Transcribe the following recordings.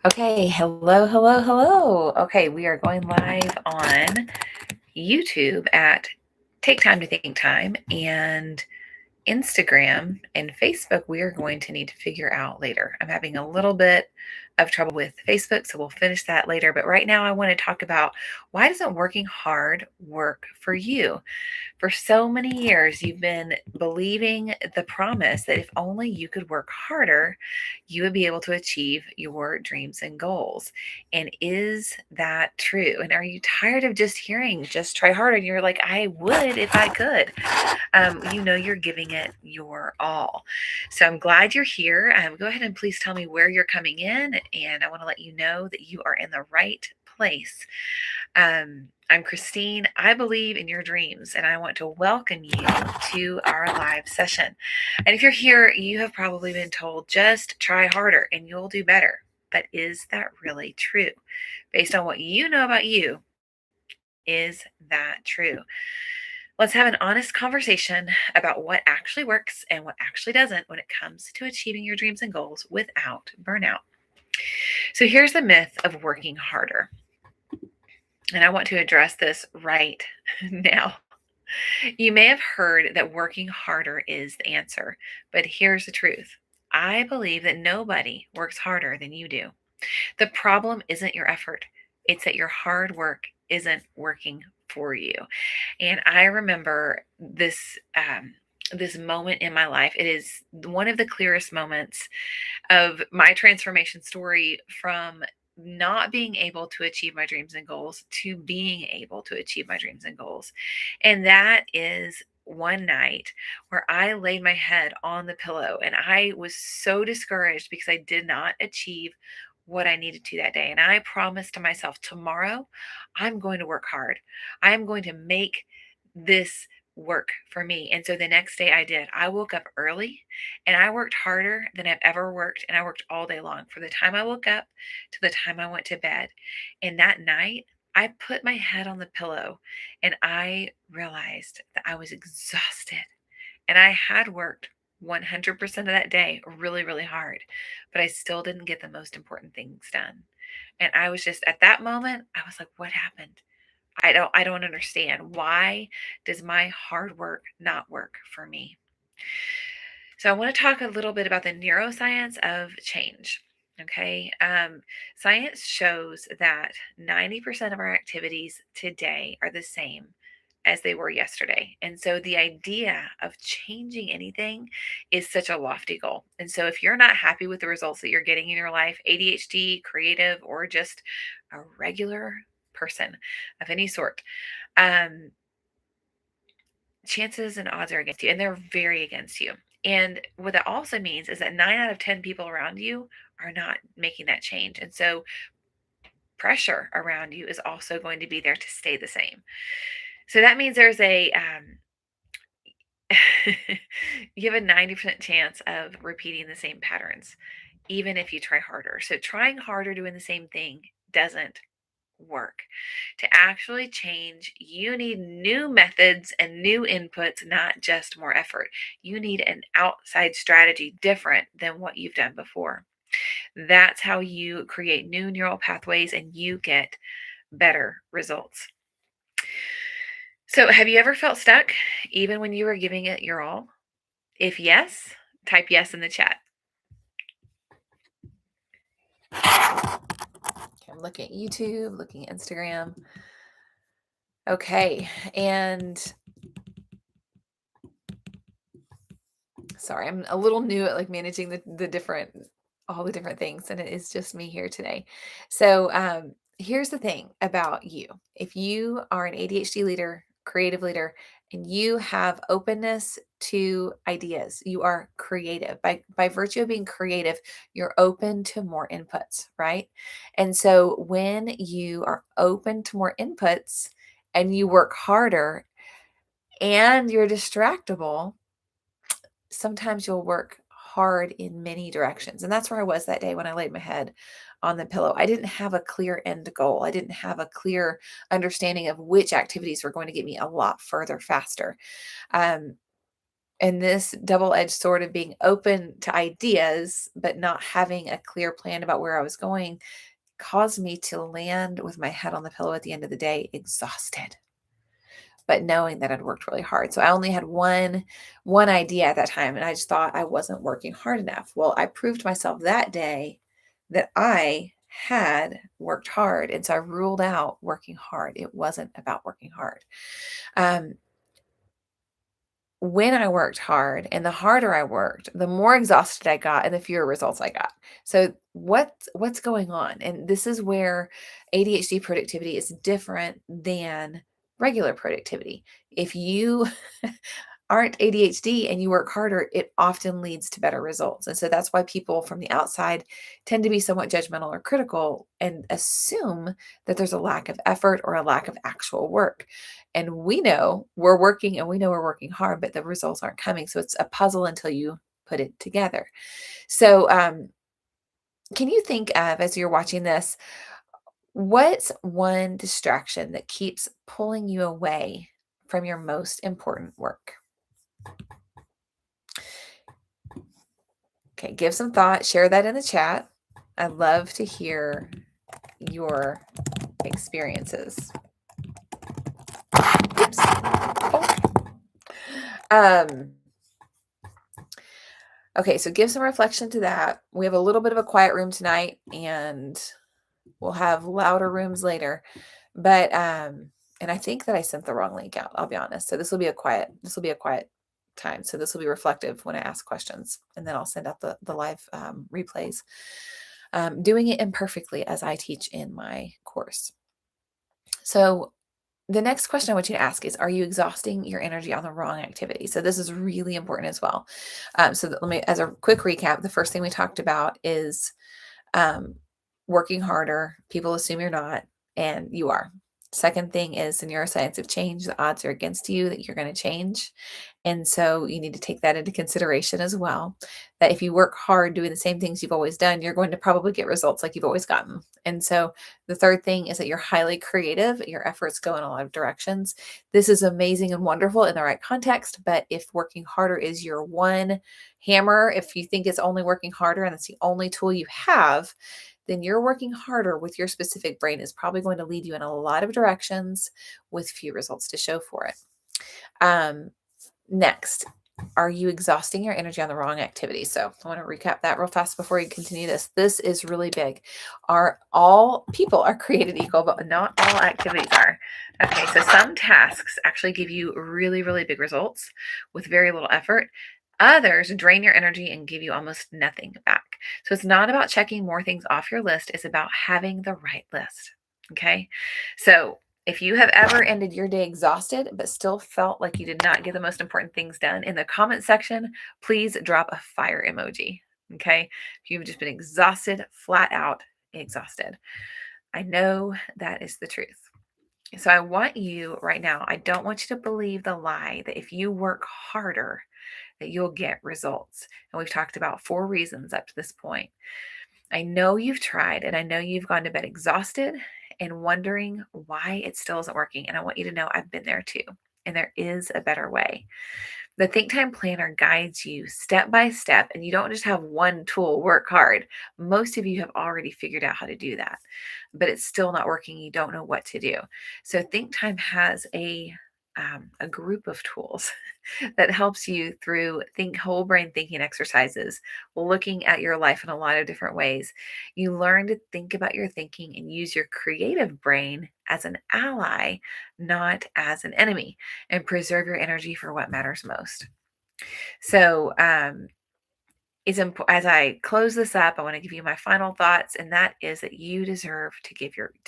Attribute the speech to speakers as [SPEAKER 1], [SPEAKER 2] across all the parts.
[SPEAKER 1] Okay, hello, hello, hello. Okay, we are going live on YouTube at Take Time to Think Time and Instagram and Facebook. We are going to need to figure out later. I'm having a little bit of trouble with Facebook, so we'll finish that later. But right now, I want to talk about why doesn't working hard work for you? For so many years, you've been believing the promise that if only you could work harder, you would be able to achieve your dreams and goals. And is that true? And are you tired of just hearing, just try harder? And you're like, I would if I could. You're giving it your all. So I'm glad you're here. Go ahead and please tell me where you're coming in. And I want to let you know that you are in the right place. I'm Christine. I believe in your dreams, and I want to welcome you to our live session. And if you're here, you have probably been told just try harder and you'll do better. But is that really true? Based on what you know about you, is that true? Let's have an honest conversation about what actually works and what actually doesn't when it comes to achieving your dreams and goals without burnout. So here's the myth of working harder. And I want to address this right now. You may have heard that working harder is the answer, but here's the truth. I believe that nobody works harder than you do. The problem isn't your effort, it's that your hard work isn't working for you. And I remember this moment in my life. It is one of the clearest moments of my transformation story from not being able to achieve my dreams and goals to being able to achieve my dreams and goals. And that is one night where I laid my head on the pillow and I was so discouraged because I did not achieve what I needed to that day. And I promised to myself, tomorrow, I'm going to work hard. I'm going to make this work for me. And so the next day I did. I woke up early and I worked harder than I've ever worked. And I worked all day long from the time I woke up to the time I went to bed. And that night, I put my head on the pillow and I realized that I was exhausted and I had worked 100% of that day really, really hard, but I still didn't get the most important things done. And I was just at that moment, I was like, what happened? I don't understand. Why does my hard work not work for me? So I want to talk a little bit about the neuroscience of change. Okay. Science shows that 90% of our activities today are the same as they were yesterday. And so the idea of changing anything is such a lofty goal. And so if you're not happy with the results that you're getting in your life, ADHD, creative, or just a regular person of any sort, um, chances and odds are against you, and they're very against you. And what that also means is that 9 out of 10 people around you are not making that change. And so pressure around you is also going to be there to stay the same. So that means there's you have a 90% chance of repeating the same patterns, even if you try harder. So trying harder doing the same thing doesn't work. To actually change, you need new methods and new inputs, not just more effort. You need an outside strategy different than what you've done before. That's how you create new neural pathways and you get better results. So, have you ever felt stuck even when you were giving it your all? If yes, type yes in the chat. Okay, I'm looking at YouTube, looking at Instagram. Okay, and sorry, I'm a little new at like managing the different all the different things, and it is just me here today. So here's the thing about you. If you are an ADHD leader, creative leader, and you have openness to ideas, you are creative. By virtue of being creative, you're open to more inputs, right? And so when you are open to more inputs and you work harder and you're distractible, sometimes you'll work hard in many directions. And that's where I was that day when I laid my head on the pillow. I didn't have a clear end goal. I didn't have a clear understanding of which activities were going to get me a lot further faster. Um, And this double-edged sword of being open to ideas, but not having a clear plan about where I was going caused me to land with my head on the pillow at the end of the day, exhausted, but knowing that I'd worked really hard. So I only had one idea at that time, and I just thought I wasn't working hard enough. Well, I proved to myself that day that I had worked hard, and so I ruled out working hard. It wasn't about working hard. Um, when I worked hard and the harder I worked, the more exhausted I got and the fewer results I got. So what's going on? And this is where ADHD productivity is different than regular productivity. If you aren't ADHD and you work harder, it often leads to better results. And so that's why people from the outside tend to be somewhat judgmental or critical and assume that there's a lack of effort or a lack of actual work. And we know we're working and we know we're working hard, but the results aren't coming. So it's a puzzle until you put it together. So, can you think of, as you're watching this, what's one distraction that keeps pulling you away from your most important work? Okay, give some thought, share that in the chat. I'd love to hear your experiences. Oops. Oh. Um, okay, so give some reflection to that. We have a little bit of a quiet room tonight, and we'll have louder rooms later. But and I think that I sent the wrong link out, I'll be honest. So this will be a quiet time. So this will be reflective when I ask questions, and then I'll send out the live replays. Doing it imperfectly as I teach in my course. So the next question I want you to ask is, are you exhausting your energy on the wrong activity? So this is really important as well. Let me, as a quick recap, the first thing we talked about is um, working harder. People assume you're not, and you are. Second thing is the neuroscience of change. The odds are against you that you're going to change. And so you need to take that into consideration as well. That if you work hard doing the same things you've always done, you're going to probably get results like you've always gotten. And so the third thing is that you're highly creative. Your efforts go in a lot of directions. This is amazing and wonderful in the right context. But if working harder is your one hammer, if you think it's only working harder and it's the only tool you have, then you're working harder with your specific brain is probably going to lead you in a lot of directions with few results to show for it. Next, are you exhausting your energy on the wrong activity? So I want to recap that real fast before we continue this. This is really big. Are all people are created equal, but not all activities are. Okay, so some tasks actually give you really, really big results with very little effort. Others drain your energy and give you almost nothing back. So it's not about checking more things off your list, it's about having the right list. Okay, so if you have ever ended your day exhausted but still felt like you did not get the most important things done, in the comment section, please drop a fire emoji. Okay. If you've just been exhausted, flat out exhausted, I know that is the truth. So I want you right now, I don't want you to believe the lie that if you work harder, that you'll get results. And we've talked about 4 reasons up to this point. I know you've tried, and I know you've gone to bed exhausted and wondering why it still isn't working. And I want you to know I've been there too. And there is a better way. The Think Time Planner guides you step by step, and you don't just have one tool, work hard. Most of you have already figured out how to do that, but it's still not working. You don't know what to do. So Think Time has a group of tools that helps you through whole brain thinking exercises, looking at your life in a lot of different ways. You learn to think about your thinking and use your creative brain as an ally, not as an enemy, and preserve your energy for what matters most. So, as I close this up, I want to give you my final thoughts, and that is that you deserve to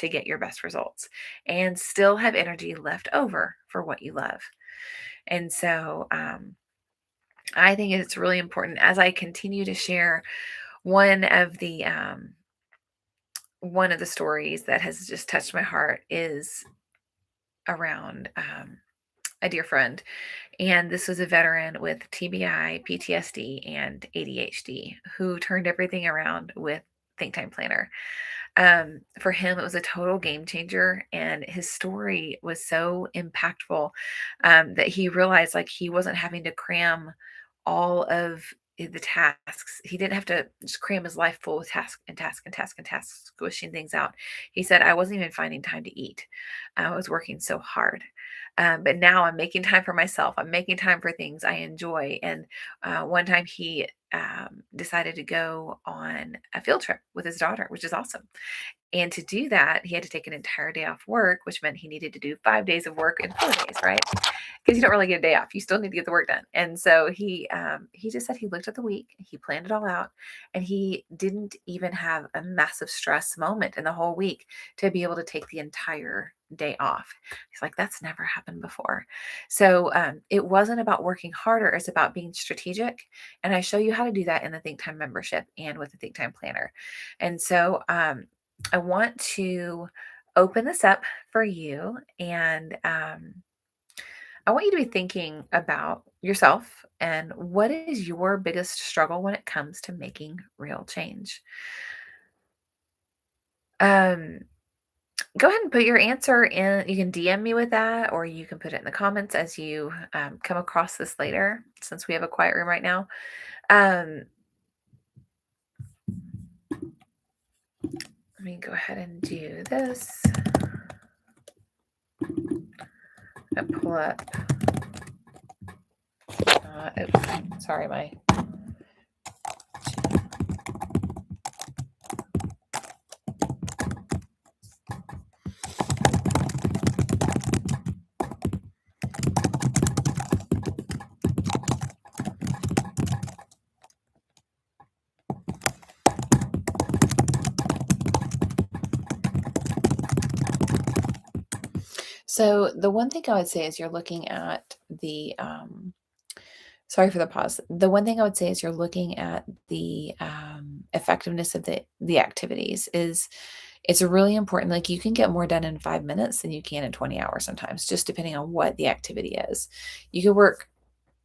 [SPEAKER 1] get your best results and still have energy left over for what you love. And so, I think it's really important as I continue to share one of the um, one of the stories that has just touched my heart is around a dear friend. And this was a veteran with TBI, PTSD, and ADHD who turned everything around with Think Time Planner. For him, it was a total game changer, and his story was so impactful that he realized like he wasn't having to cram all of the tasks. He didn't have to just cram his life full with task and task and task and tasks, squishing things out. He said, I wasn't even finding time to eat. I was working so hard. But now I'm making time for myself. I'm making time for things I enjoy. And one time he decided to go on a field trip with his daughter, which is awesome. And to do that, he had to take an entire day off work, which meant he needed to do 5 days of work in 4 days, right? Because you don't really get a day off. You still need to get the work done. And so he just said he looked at the week, he planned it all out, and he didn't even have a massive stress moment in the whole week to be able to take the entire day off. He's like, that's never happened before. So it wasn't about working harder, it's about being strategic. And I show you how to do that in the Think Time membership and with the Think Time planner. And so I want to open this up for you, and I want you to be thinking about yourself and what is your biggest struggle when it comes to making real change. Um, Go ahead and put your answer in. You can DM me with that, or you can put it in the comments as you come across this later, since we have a quiet room right now. Um, Let me go ahead and do this. I pull up. Oops, sorry, my. So the one thing I would say is you're looking at the sorry for the pause. The one thing I would say is you're looking at the effectiveness of the activities. Is It's really important. Like, you can get more done in 5 minutes than you can in 20 hours sometimes, just depending on what the activity is. You could work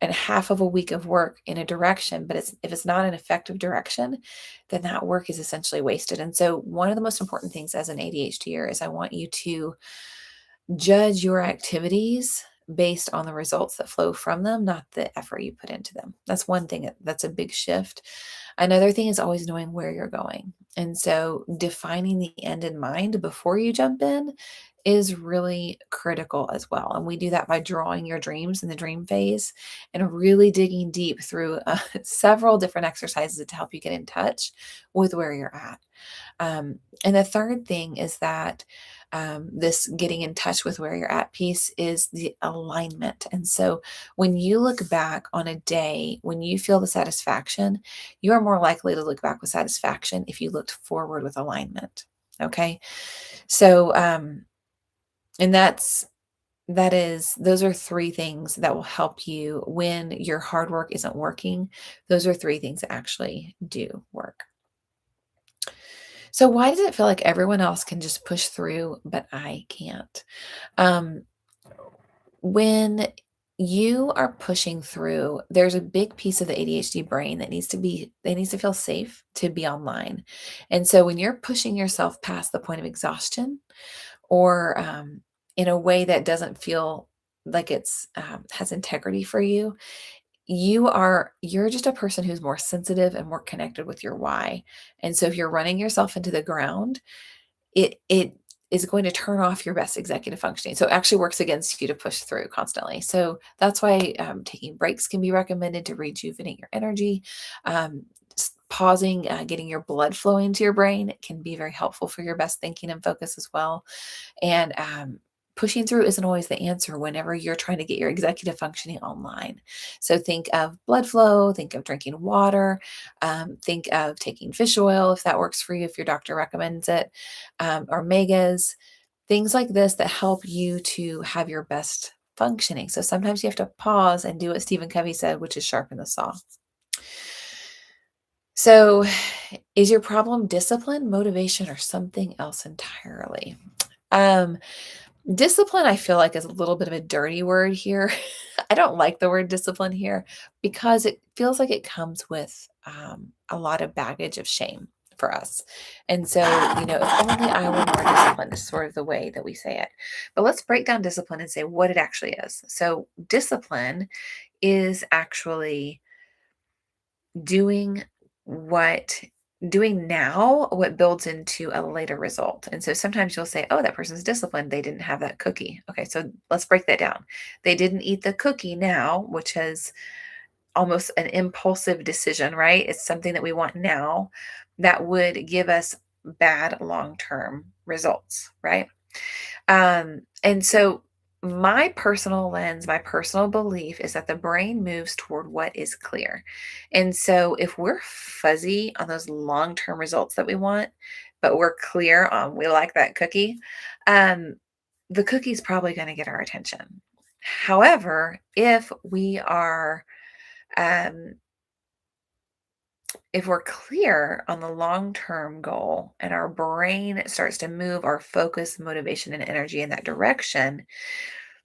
[SPEAKER 1] and half of a week of work in a direction, but if it's not an effective direction, then that work is essentially wasted. And so one of the most important things as an ADHDer is I want you to judge your activities based on the results that flow from them, not the effort you put into them. That's one thing that's a big shift. Another thing is always knowing where you're going. And so defining the end in mind before you jump in is really critical as well. And we do that by drawing your dreams in the dream phase and really digging deep through several different exercises to help you get in touch with where you're at. And the third thing is that this getting in touch with where you're at piece is the alignment. And so when you look back on a day, when you feel the satisfaction, you are more likely to look back with satisfaction if you looked forward with alignment. Okay. So, and those are three things that will help you when your hard work isn't working. Those are three things that actually do work. So why does it feel like everyone else can just push through, but I can't? Um, when you are pushing through, there's a big piece of the ADHD brain that needs to feel safe to be online. And so when you're pushing yourself past the point of exhaustion, or in a way that doesn't feel like it's has integrity for you, you're just a person who's more sensitive and more connected with your why. And so if you're running yourself into the ground, it is going to turn off your best executive functioning. So it actually works against you to push through constantly. So that's why taking breaks can be recommended to rejuvenate your energy. Pausing, getting your blood flowing to your brain can be very helpful for your best thinking and focus as well. And pushing through isn't always the answer whenever you're trying to get your executive functioning online. So think of blood flow, think of drinking water, think of taking fish oil if that works for you, if your doctor recommends it, or megas, things like this that help you to have your best functioning. So sometimes you have to pause and do what Stephen Covey said, which is sharpen the saw. So, is your problem discipline, motivation, or something else entirely? Um, Discipline, I feel like, is a little bit of a dirty word here. I don't like the word discipline here because it feels like it comes with a lot of baggage of shame, for us. And so, if only I were more disciplined is sort of the way that we say it. But let's break down discipline and say what it actually is. So, discipline is actually doing what doing now what builds into a later result. And so sometimes you'll say, oh, that person's disciplined, they didn't have that cookie. Okay, so let's break that down. They didn't eat the cookie now, which is almost an impulsive decision, right? It's something that we want now that would give us bad long-term results, right? And so my personal lens, my personal belief is that the brain moves toward what is clear. And so if we're fuzzy on those long-term results that we want, but we're clear on we like that cookie, um, the cookie's probably going to get our attention. However, um, if we're clear on the long-term goal and our brain starts to move our focus, motivation, and energy in that direction,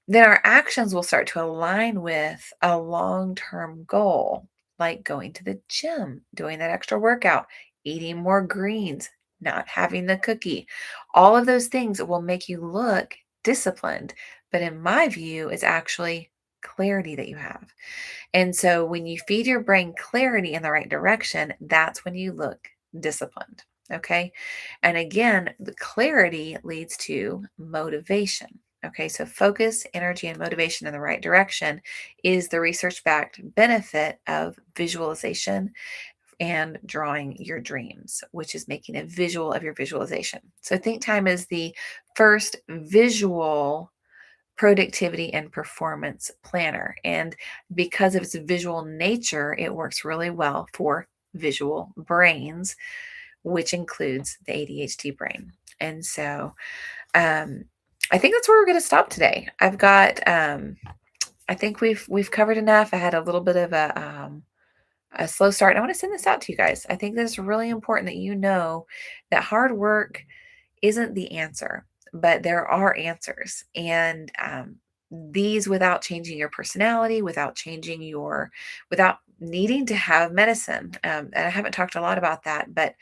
[SPEAKER 1] then our actions will start to align with a long-term goal, like going to the gym, doing that extra workout, eating more greens, not having the cookie. All of those things will make you look disciplined. But in my view, it's actually clarity that you have. And so when you feed your brain clarity in the right direction, that's when you look disciplined. Okay. And again, the clarity leads to motivation. Okay. So focus, energy, and motivation in the right direction is the research backed benefit of visualization and drawing your dreams, which is making a visual of your visualization. So think time is the first visual productivity and performance planner. And because of its visual nature, it works really well for visual brains, which includes the ADHD brain. And so um, I think that's where we're going to stop today. I think we've covered enough. I had a little bit of a slow start. And I want to send this out to you guys. I think this is really important that you know that hard work isn't the answer, but there are answers. And these without changing your personality, without needing to have medicine. And I haven't talked a lot about that, but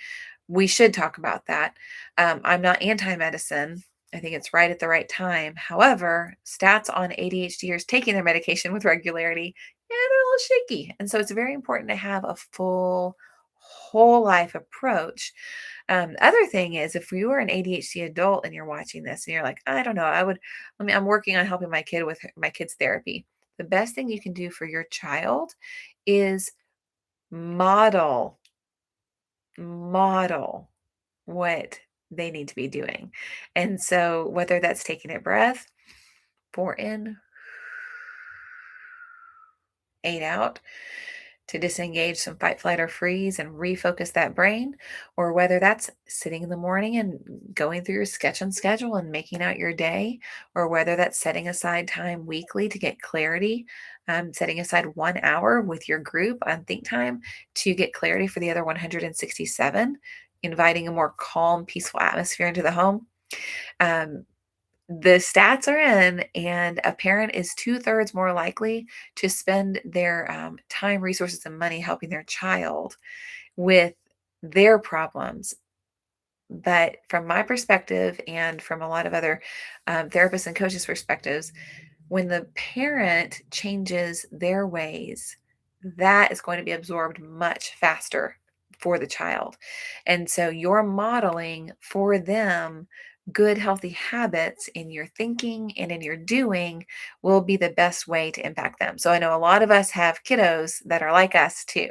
[SPEAKER 1] we should talk about that. I'm not anti medicine. I think it's right at the right time. However, stats on ADHDers taking their medication with regularity, yeah, they're a little shaky. And so it's very important to have a full, whole life approach. Other thing is, if you are an ADHD adult and you're watching this and you're like, I don't know, I'm working on helping my kid with my kid's therapy. The best thing you can do for your child is model, model what they need to be doing. And so, whether that's taking a breath, 4 in, 8 out, to disengage some fight, flight, or freeze and refocus that brain, or whether that's sitting in the morning and going through your sketch and schedule and making out your day, or whether that's setting aside time weekly to get clarity, setting aside 1 hour with your group on think time to get clarity for the other 167, inviting a more calm, peaceful atmosphere into the home. Um, the stats are in, and a parent is 2/3 more likely to spend their time, resources, and money helping their child with their problems. But from my perspective, and from a lot of other therapists and coaches' perspectives, when the parent changes their ways, that is going to be absorbed much faster for the child. And so you're modeling for them good, healthy habits in your thinking and in your doing will be the best way to impact them. So I know a lot of us have kiddos that are like us too,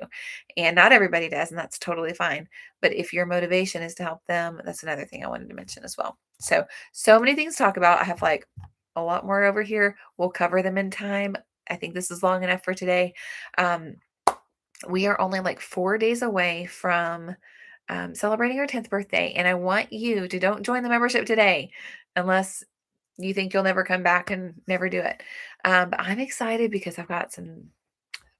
[SPEAKER 1] and not everybody does, and that's totally fine. But if your motivation is to help them, that's another thing I wanted to mention as well. So many things to talk about. I have like a lot more over here. We'll cover them in time. I think this is long enough for today. Um, we are only like 4 days away from celebrating our 10th birthday. And I want you to don't join the membership today unless you think you'll never come back and never do it. But I'm excited because I've got some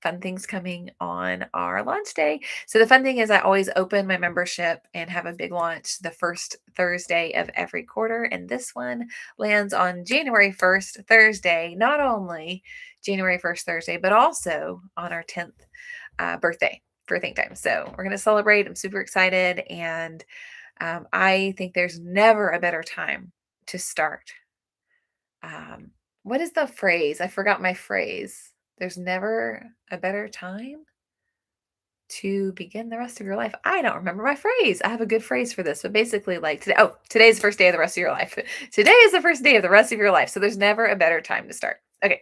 [SPEAKER 1] fun things coming on our launch day. So the fun thing is I always open my membership and have a big launch the first Thursday of every quarter. And this one lands on January 1st, Thursday, not only January 1st, Thursday, but also on our 10th birthday. for think time. So we're going to celebrate. I'm super excited. And I think there's never a better time to start. What is the phrase? I forgot my phrase. There's never a better time to begin the rest of your life. I don't remember my phrase. I have a good phrase for this, but basically, like today, today's the first day of the rest of your life. Today is the first day of the rest of your life. So there's never a better time to start. Okay.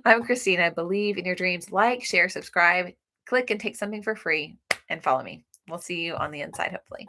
[SPEAKER 1] I'm Christina. Believe in your dreams. Like, share, subscribe, click, and take something for free, and follow me. We'll see you on the inside, hopefully.